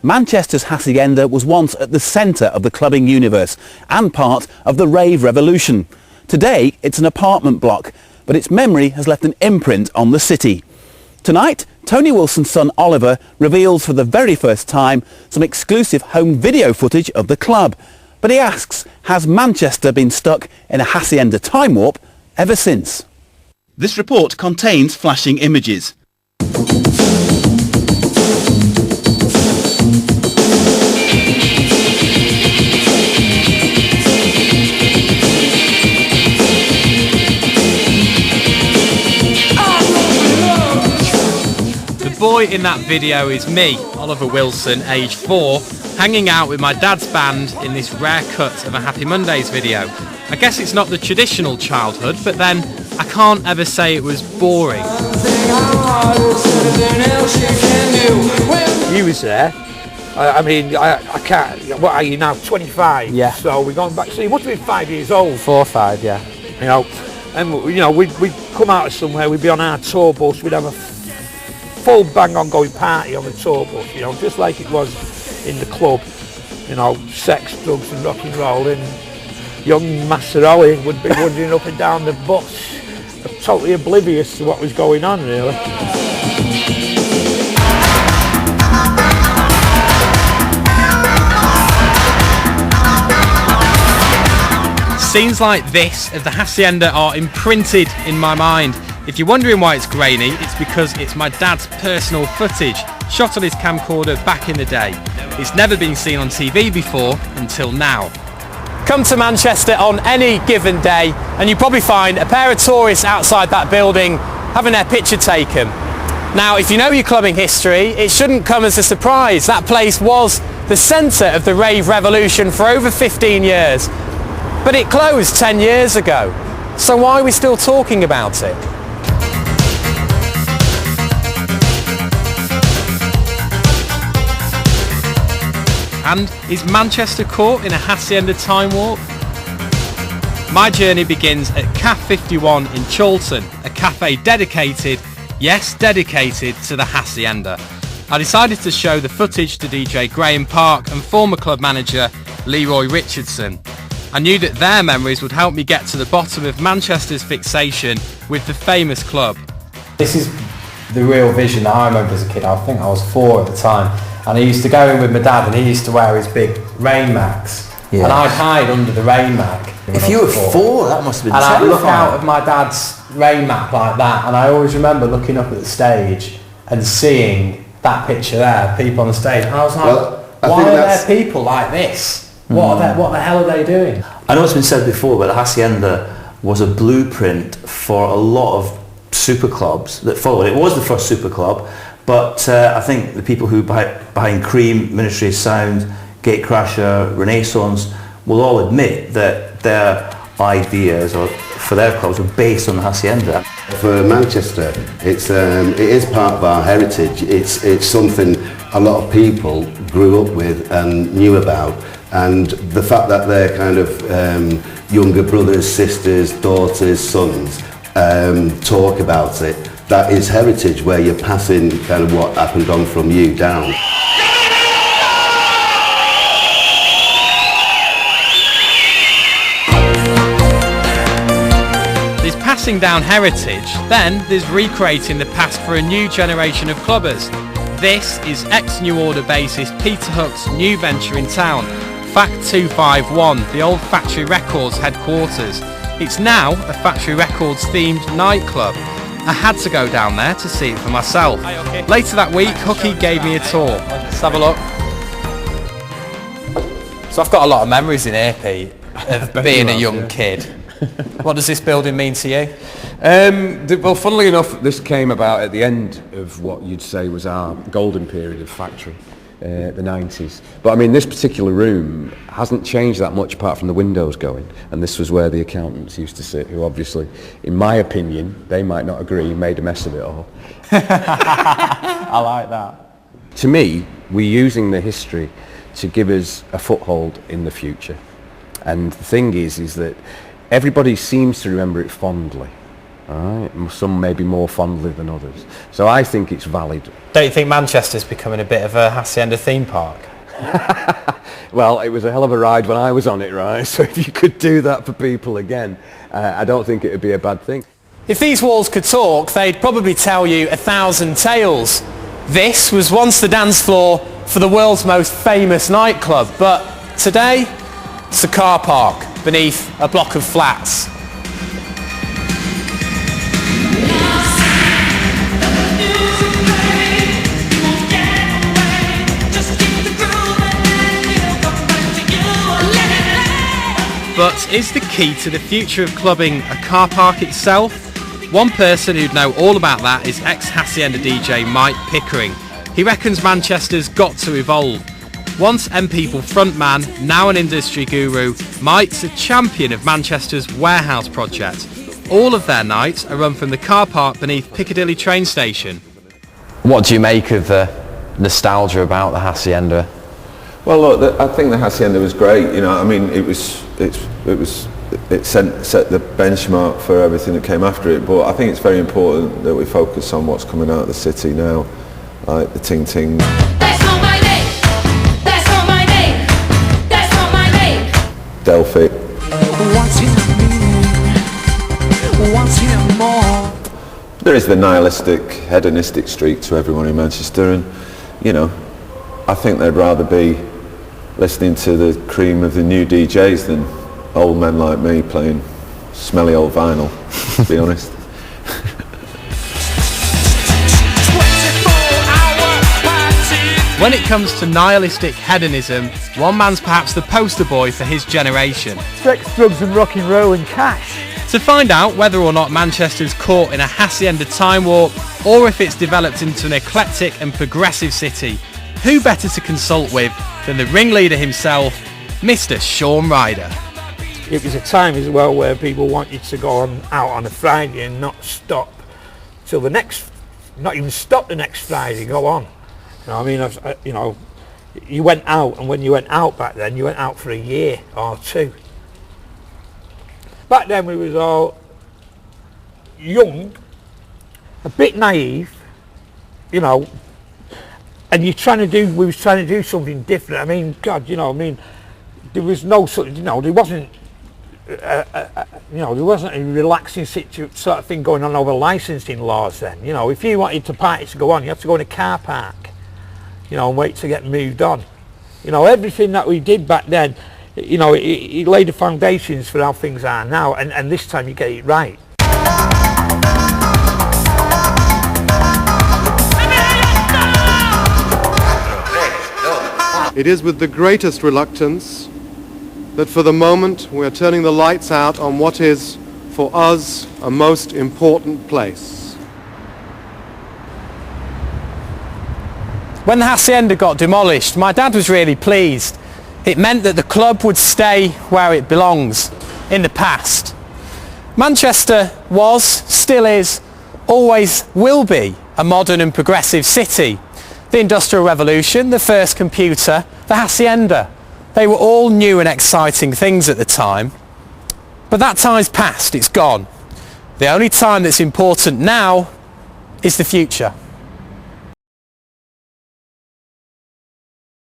Manchester's Hacienda was once at the centre of the clubbing universe and part of the rave revolution. Today it's an apartment block, but its memory has left an imprint on the city. Tonight, Tony Wilson's son Oliver reveals for the very first time some exclusive home video footage of the club. But he asks, has Manchester been stuck in a Hacienda time warp ever since? This report contains flashing images. The boy in that video is me, Oliver Wilson, age 4, hanging out with my dad's band in this rare cut of a Happy Mondays video. I guess it's not the traditional childhood, but then I can't ever say it was boring. You was there. I can't. What are you now? 25. Yeah. So we're going back. So you must have been 5 years old. 4 or 5, yeah. You know, and we'd come out of somewhere. We'd be on our tour bus. We'd have a full bang on going party on the tour bus. You know, just like it was in the club. You know, sex, drugs, and rock and roll. And young Master Ollie would be wandering up and down the bus, totally oblivious to what was going on, really. Scenes like this of the Hacienda are imprinted in my mind. If you're wondering why it's grainy, it's because it's my dad's personal footage, shot on his camcorder back in the day. It's never been seen on TV before until now. Come to Manchester on any given day and you probably find a pair of tourists outside that building having their picture taken. Now, if you know your clubbing history, it shouldn't come as a surprise. That place was the centre of the rave revolution for over 15 years. But it closed 10 years ago. So why are we still talking about it? And is Manchester caught in a Hacienda time warp? My journey begins at Caf 51 in Chorlton, a cafe dedicated, yes, dedicated to the Hacienda. I decided to show the footage to DJ Graham Park and former club manager Leroy Richardson. I knew that their memories would help me get to the bottom of Manchester's fixation with the famous club. This is the real vision that I remember as a kid. I think I was 4 at the time. And I used to go in with my dad and he used to wear his big rain macs. Yeah. And I'd hide under the rain mac. If you were 4, that must have been terrifying. And I'd look out out of my dad's rain mac like that, and I always remember looking up at the stage and seeing that picture there, people on the stage. And I was like, why are there people like this? What the hell are they doing? I know it's been said before, but the Hacienda was a blueprint for a lot of super clubs that followed. It was the first super club, but I think the people who behind Cream, Ministry of Sound, Gatecrasher, Renaissance will all admit that their ideas for their clubs were based on the Hacienda. For Manchester, it is part of our heritage. It's something a lot of people grew up with and knew about, and the fact that their kind of younger brothers, sisters, daughters, sons talk about it, that is heritage, where you're passing kind of what happened on from you down. There's passing down heritage, then there's recreating the past for a new generation of clubbers. This is ex-New Order bassist Peter Hook's new venture in town, Fact 251, the old Factory Records headquarters. It's now a Factory Records themed nightclub. I had to go down there to see it for myself. Later that week, Hooky gave me a tour. Let's have a look. So I've got a lot of memories in here, Pete, of being a young kid. What does this building mean to you? Well, funnily enough, this came about at the end of what you'd say was our golden period of Factory, the 90s. But I mean, this particular room hasn't changed that much apart from the windows going. And this was where the accountants used to sit, who obviously, in my opinion, they might not agree, made a mess of it all. I like that. To me, we're using the history to give us a foothold in the future. And the thing is that everybody seems to remember it fondly. Right? Some maybe more fondly than others. So I think it's valid. Don't you think Manchester's becoming a bit of a Hacienda theme park? Well, it was a hell of a ride when I was on it, right? So if you could do that for people again, I don't think it would be a bad thing. If these walls could talk, they'd probably tell you 1,000 tales. This was once the dance floor for the world's most famous nightclub, but today it's a car park beneath a block of flats. But is the key to the future of clubbing a car park itself? One person who'd know all about that is ex-Hacienda DJ Mike Pickering. He reckons Manchester's got to evolve. Once M People frontman, now an industry guru, Mike's a champion of Manchester's warehouse project. All of their nights are run from the car park beneath Piccadilly train station. What do you make of the nostalgia about the Hacienda? Well, look, I think the Hacienda was great. You know, I mean, it set the benchmark for everything that came after it. But I think it's very important that we focus on what's coming out of the city now, like the Ting Ting. That's not my name. That's not my name. That's not my name. Delphi. There is the nihilistic, hedonistic streak to everyone in Manchester, and you know, I think they'd rather be listening to the cream of the new DJs than old men like me playing smelly old vinyl, to be honest. When it comes to nihilistic hedonism, one man's perhaps the poster boy for his generation. Sex, drugs and rock and roll and cash. To find out whether or not Manchester's caught in a Hacienda time warp, or if it's developed into an eclectic and progressive city, who better to consult with than the ringleader himself, Mr. Sean Ryder. It was a time as well where people wanted to go out on a Friday and not stop till the next, not even stop the next Friday, go on. You know, I mean, you know, you went out, and when you went out back then, you went out for a year or two. Back then we was all young, a bit naive, you know, and we was trying to do something different. I mean, God, you know, I mean, there was no sort of, you know, there wasn't a relaxing sort of thing going on over licensing laws then. You know, if you wanted to party to go on, you had to go in a car park, you know, and wait to get moved on. You know, everything that we did back then, you know, it laid the foundations for how things are now, and this time you get it right. It is with the greatest reluctance that for the moment we are turning the lights out on what is, for us, a most important place. When the Hacienda got demolished, my dad was really pleased. It meant that the club would stay where it belongs, in the past. Manchester was, still is, always will be a modern and progressive city. The Industrial Revolution, the first computer, the Hacienda. They were all new and exciting things at the time. But that time's past, it's gone. The only time that's important now is the future.